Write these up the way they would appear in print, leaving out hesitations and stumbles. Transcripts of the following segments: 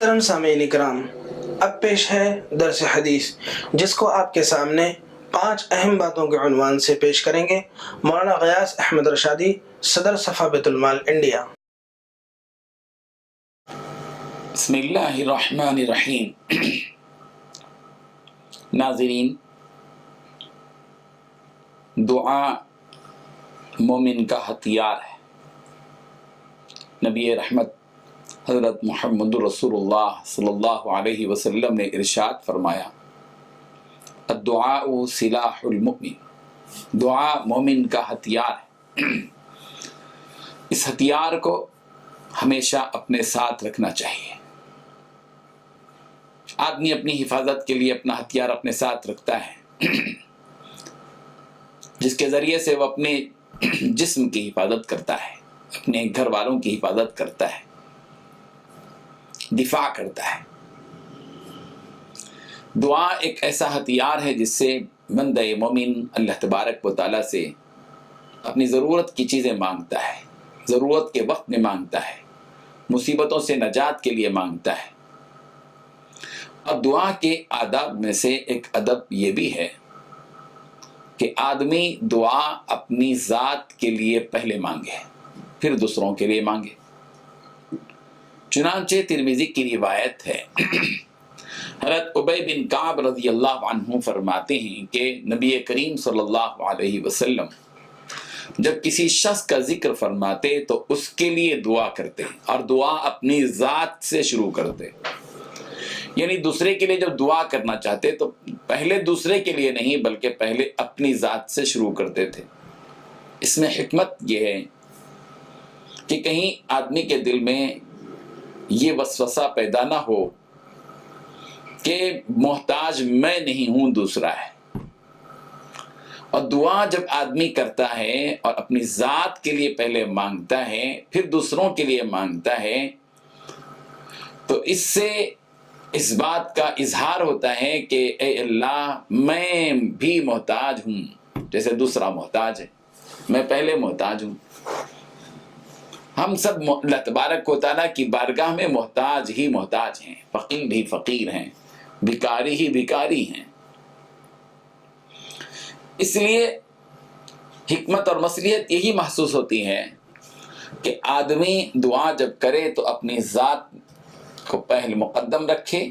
محترم سامعین اکرام، اب پیش ہے درس حدیث، جس کو آپ کے سامنے 5 اہم باتوں کے عنوان سے پیش کریں گے مولانا غیاث احمد رشادی، صدر صفا بیت المال انڈیا۔ بسم اللہ الرحمن الرحیم۔ ناظرین، دعا مومن کا ہتھیار ہے۔ نبی رحمت حضرت محمد رسول اللہ صلی اللہ علیہ وسلم نے ارشاد فرمایا، الدعاء سلاح المؤمن، دعا مومن کا ہتھیار ہے۔ اس ہتھیار کو ہمیشہ اپنے ساتھ رکھنا چاہیے۔ آدمی اپنی حفاظت کے لیے اپنا ہتھیار اپنے ساتھ رکھتا ہے، جس کے ذریعے سے وہ اپنے جسم کی حفاظت کرتا ہے، اپنے گھر والوں کی حفاظت کرتا ہے، دفاع کرتا ہے۔ دعا ایک ایسا ہتھیار ہے جس سے بندہ مومن اللہ تبارک و تعالیٰ سے اپنی ضرورت کی چیزیں مانگتا ہے، ضرورت کے وقت میں مانگتا ہے، مصیبتوں سے نجات کے لیے مانگتا ہے۔ اور دعا کے آداب میں سے ایک ادب یہ بھی ہے کہ آدمی دعا اپنی ذات کے لیے پہلے مانگے، پھر دوسروں کے لیے مانگے۔ چنانچہ ترمذی کی روایت ہے، حضرت ابی بن کعب رضی اللہ عنہ فرماتے ہیں کہ نبی کریم صلی اللہ علیہ وسلم جب کسی شخص کا ذکر فرماتے تو اس کے لیے دعا کرتے اور دعا اپنی ذات سے شروع کرتے۔ یعنی دوسرے کے لیے جب دعا کرنا چاہتے تو پہلے دوسرے کے لیے نہیں بلکہ پہلے اپنی ذات سے شروع کرتے تھے۔ اس میں حکمت یہ ہے کہ کہیں آدمی کے دل میں یہ وسوسہ پیدا نہ ہو کہ محتاج میں نہیں ہوں، دوسرا ہے۔ اور دعا جب آدمی کرتا ہے اور اپنی ذات کے لیے پہلے مانگتا ہے پھر دوسروں کے لیے مانگتا ہے تو اس سے اس بات کا اظہار ہوتا ہے کہ اے اللہ میں بھی محتاج ہوں، جیسے دوسرا محتاج ہے، میں پہلے محتاج ہوں۔ ہم سب اللہ تبارک و تعالیٰ کی بارگاہ میں محتاج ہی محتاج ہیں، فقیر ہی فقیر ہیں، بھکاری ہی بھکاری ہیں۔ اس لیے حکمت اور مصلحت یہی محسوس ہوتی ہے کہ آدمی دعا جب کرے تو اپنی ذات کو پہلے مقدم رکھے،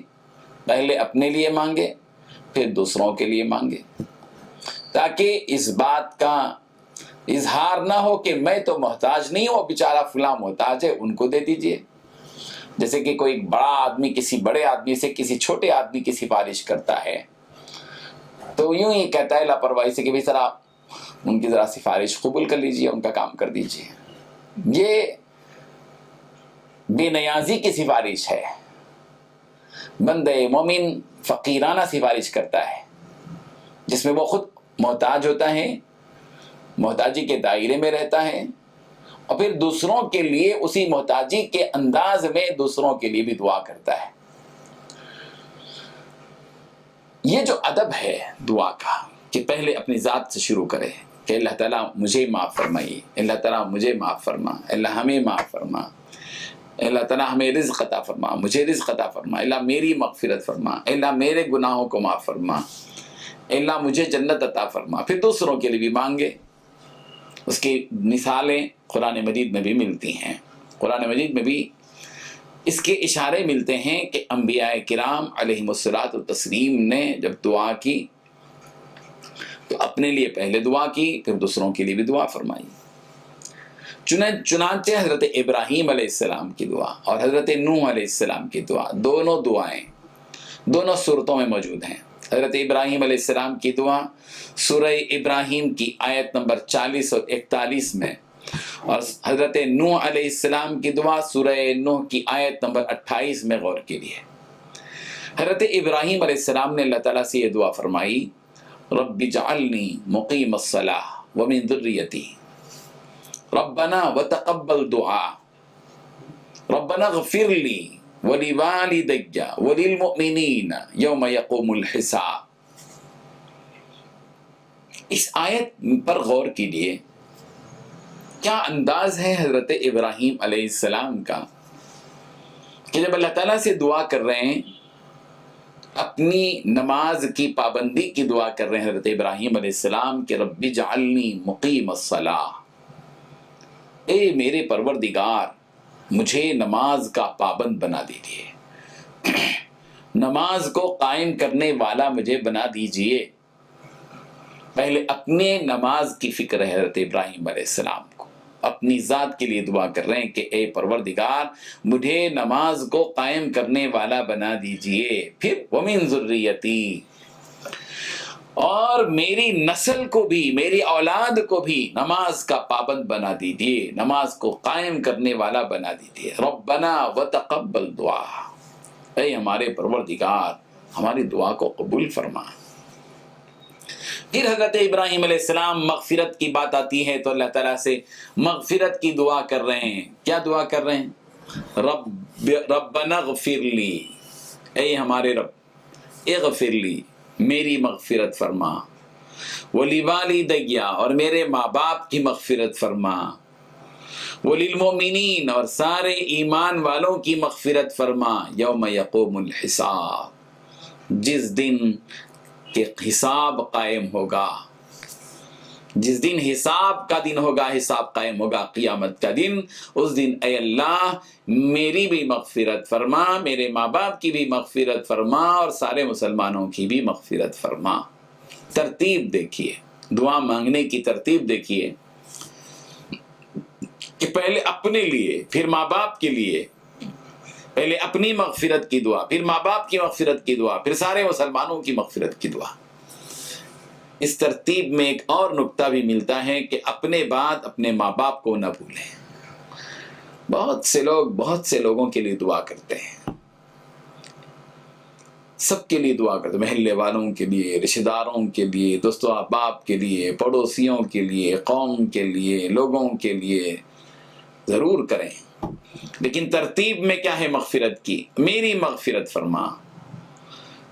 پہلے اپنے لیے مانگے پھر دوسروں کے لیے مانگے، تاکہ اس بات کا اظہار نہ ہو کہ میں تو محتاج نہیں ہوں، بیچارہ فلاں محتاج ہے، ان کو دے دیجئے۔ جیسے کہ کوئی بڑا آدمی کسی بڑے آدمی سے کسی چھوٹے آدمی کی سفارش کرتا ہے تو یوں ہی کہتا ہے لاپرواہی سے کہ بھائی ذرا ان کی ذرا سفارش قبول کر لیجئے، ان کا کام کر دیجئے۔ یہ بے نیازی کی سفارش ہے۔ بندہ مومن فقیرانہ سفارش کرتا ہے جس میں وہ خود محتاج ہوتا ہے، محتاجی کے دائرے میں رہتا ہے، اور پھر دوسروں کے لیے اسی محتاجی کے انداز میں دوسروں کے لیے بھی دعا کرتا ہے۔ یہ جو ادب ہے دعا کا کہ پہلے اپنی ذات سے شروع کرے کہ اللہ تعالیٰ مجھے معاف فرمائیے، اللہ تعالیٰ مجھے معاف فرما، اللہ ہمیں معاف فرما، اللہ تعالیٰ ہمیں رزق عطا فرما، مجھے رزق عطا فرما، اللہ میری مغفرت فرما، اللہ میرے گناہوں کو معاف فرما، اللہ مجھے جنت عطا فرما، پھر دوسروں کے لیے بھی مانگے۔ اس کی مثالیں قرآن مجید میں بھی ملتی ہیں۔ قرآن مجید میں بھی اس کے اشارے ملتے ہیں کہ انبیاء کرام علیہم الصلاۃ والتسلیم نے جب دعا کی تو اپنے لیے پہلے دعا کی پھر دوسروں کے لیے بھی دعا فرمائی۔ چنانچہ حضرت ابراہیم علیہ السلام کی دعا اور حضرت نوح علیہ السلام کی دعا، دونوں دعائیں دونوں صورتوں میں موجود ہیں۔ حضرت ابراہیم علیہ السلام کی دعا سورہ ابراہیم کی آیت نمبر 40 اور 41 میں، اور حضرت نوح علیہ السلام کی دعا سورہ نوح کی آیت نمبر 28 میں غور کیجیے۔ حضرت ابراہیم علیہ السلام نے اللہ تعالیٰ سے یہ دعا فرمائی، رب اجعلنی مقیم الصلاۃ ومن ذریتی ربنا وتقبل دعا ربنا اغفر لی ولوالدی وللمؤمنین یوم یقوم الحساب۔ اس آیت پر غور کیجیے، کیا انداز ہے حضرت ابراہیم علیہ السلام کا کہ جب اللہ تعالیٰ سے دعا کر رہے ہیں، اپنی نماز کی پابندی کی دعا کر رہے ہیں حضرت ابراہیم علیہ السلام کہ رب اجعلنی مقیم الصلاۃ، اے میرے پروردگار مجھے نماز کا پابند بنا دیجیے، نماز کو قائم کرنے والا مجھے بنا دیجیے۔ پہلے اپنے نماز کی فکر ہے حضرت ابراہیم علیہ السلام کو، اپنی ذات کے لیے دعا کر رہے ہیں کہ اے پروردگار مجھے نماز کو قائم کرنے والا بنا دیجئے، پھر ومن ذریتی، اور میری نسل کو بھی، میری اولاد کو بھی نماز کا پابند بنا دیجئے، نماز کو قائم کرنے والا بنا دیجئے۔ ربنا وتقبل دعا، اے ہمارے پروردگار ہماری دعا کو قبول فرما۔ پھر حضرت ابراہیم علیہ السلام مغفرت کی بات آتی ہے تو اللہ تعالیٰ سے مغفرت کی دعا کر رہے ہیں۔ کیا دعا کر رہے ہیں؟ ربنا اغفر لی، اے ہمارے رب اغفر لی، میری مغفرت فرما، ولیوالدی، اور میرے ماں باپ کی مغفرت فرما، وللمؤمنین، اور سارے ایمان والوں کی مغفرت فرما، یوم یقوم الحساب، جس دن کہ حساب قائم ہوگا، جس دن حساب کا دن ہوگا، حساب قائم ہوگا قیامت کا دن، اس دن اے اللہ میری بھی مغفرت فرما، میرے ماں باپ کی بھی مغفرت فرما، اور سارے مسلمانوں کی بھی مغفرت فرما۔ ترتیب دیکھیے، دعا مانگنے کی ترتیب دیکھیے کہ پہلے اپنے لیے، پھر ماں باپ کے لیے، پہلے اپنی مغفرت کی دعا، پھر ماں باپ کی مغفرت کی دعا، پھر سارے مسلمانوں کی مغفرت کی دعا۔ اس ترتیب میں ایک اور نکتہ بھی ملتا ہے کہ اپنے بعد اپنے ماں باپ کو نہ بھولیں۔ بہت سے لوگوں کے لیے دعا کرتے ہیں، سب کے لیے دعا کرتے ہیں، محلے والوں کے لیے، رشتہ داروں کے لیے، دوست و احباب کے لیے، پڑوسیوں کے لیے، قوم کے لیے، لوگوں کے لیے ضرور کریں، لیکن ترتیب میں کیا ہے مغفرت کی؟ میری مغفرت فرما،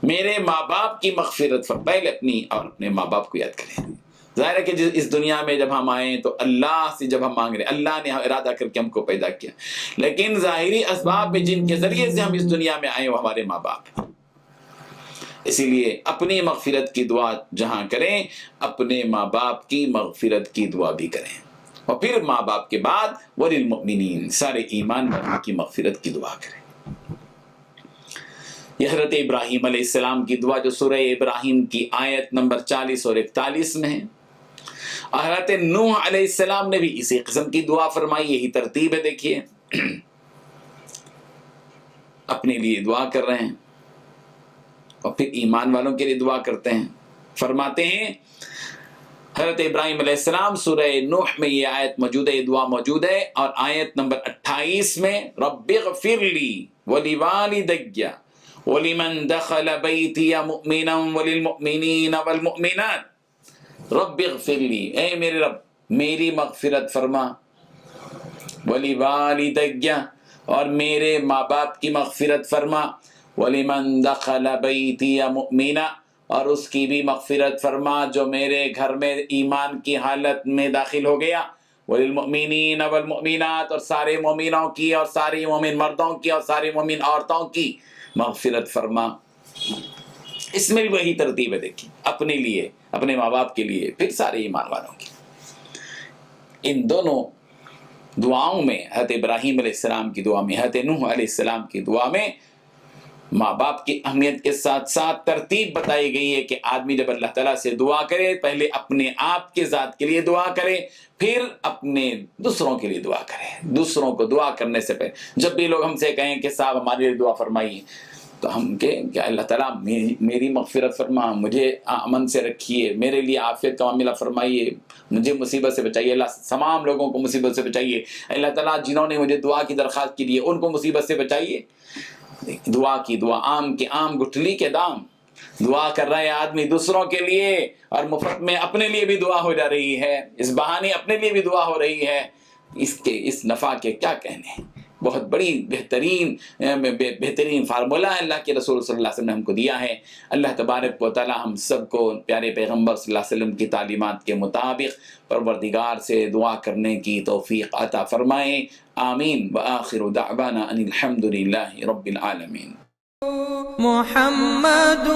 میرے ماں باپ کی مغفرت فرما، پہلے اپنی اور اپنے ماں باپ کو یاد کریں۔ ظاہر ہے کہ اس دنیا میں جب ہم آئیں تو اللہ سے جب ہم مانگ رہے ہیں، اللہ نے ارادہ کر کے ہم کو پیدا کیا، لیکن ظاہری اسباب میں جن کے ذریعے سے ہم اس دنیا میں آئے وہ ہمارے ماں باپ ہیں۔ اسی لیے اپنی مغفرت کی دعا جہاں کریں، اپنے ماں باپ کی مغفرت کی دعا بھی کریں، اور پھر ماں باپ کے بعد وللمؤمنین، سارے ایمان والوں کی مغفرت کی دعا کریں۔ یہ حضرت ابراہیم علیہ السلام کی دعا جو سورہ ابراہیم کی آیت نمبر 40 اور 41 میں ہے۔ حضرت نوح علیہ السلام نے بھی اسی قسم کی دعا فرمائی، یہی ترتیب ہے، دیکھیے اپنے لیے دعا کر رہے ہیں اور پھر ایمان والوں کے لیے دعا کرتے ہیں۔ فرماتے ہیں حضرت ابراہیم علیہ السلام، سورہ نوح میں یہ آیت موجود ہے، یہ دعا موجود ہے، اور آیت نمبر 28 میں رب اغفر لی ولوالدی ولمن دخل بیتی مؤمنا وللمؤمنین والمؤمنات، رب اغفر لی، اے میرے رب میری مغفرت فرما، ولوالدی، اور میرے ماں باپ کی مغفرت فرما، ولمن دخل بیتی مؤمنا، اور اس کی بھی مغفرت فرما جو میرے گھر میں ایمان کی حالت میں داخل ہو گیا، وللمؤمنین والمؤمنات، اور سارے مومنوں کی اور ساری مومن مردوں کی اور ساری مومن عورتوں کی مغفرت فرما۔ اس میں بھی وہی ترتیب ہے، دیکھیے اپنے لیے، اپنے ماں باپ کے لیے، پھر سارے ایمان والوں کی۔ ان دونوں دعاؤں میں، حضرت ابراہیم علیہ السلام کی دعا میں، حضرت نوح علیہ السلام کی دعا میں، ماں باپ کی اہمیت کے ساتھ ساتھ ترتیب بتائی گئی ہے کہ آدمی جب اللہ تعالیٰ سے دعا کرے، پہلے اپنے آپ کے ذات کے لیے دعا کرے، پھر اپنے دوسروں کے لیے دعا کرے۔ دوسروں کو دعا کرنے سے پہلے جب بھی لوگ ہم سے کہیں کہ صاحب ہمارے لیے دعا فرمائیے، تو ہم کہیں کہ اللہ تعالیٰ میری مغفرت فرما، مجھے امن سے رکھیے، میرے لیے عافیت کا معاملہ فرمائیے، مجھے مصیبت سے بچائیے، اللہ تمام لوگوں کو مصیبت سے بچائیے، اللہ تعالیٰ جنہوں نے مجھے دعا کی درخواست کی ہے ان کو مصیبت سے بچائیے۔ دعا کی دعا، آم کے آم گٹھلی کے دام، دعا کر رہا ہے آدمی دوسروں کے لیے اور مفت میں اپنے لیے بھی دعا ہو جا رہی ہے، اس بہانے اپنے لیے بھی دعا ہو رہی ہے، اس نفع کے کیا کہنے ہیں۔ بہت بڑی بہترین فارمولہ ہے اللہ کے رسول صلی اللہ علیہ وسلم نے ہم کو دیا ہے۔ اللہ تبارک و تعالی ہم سب کو پیارے پیغمبر صلی اللہ علیہ وسلم کی تعلیمات کے مطابق پروردگار سے دعا کرنے کی توفیق عطا فرمائے، آمین۔ وآخر دعوانا ان الحمد للہ رب العالمین۔ محمد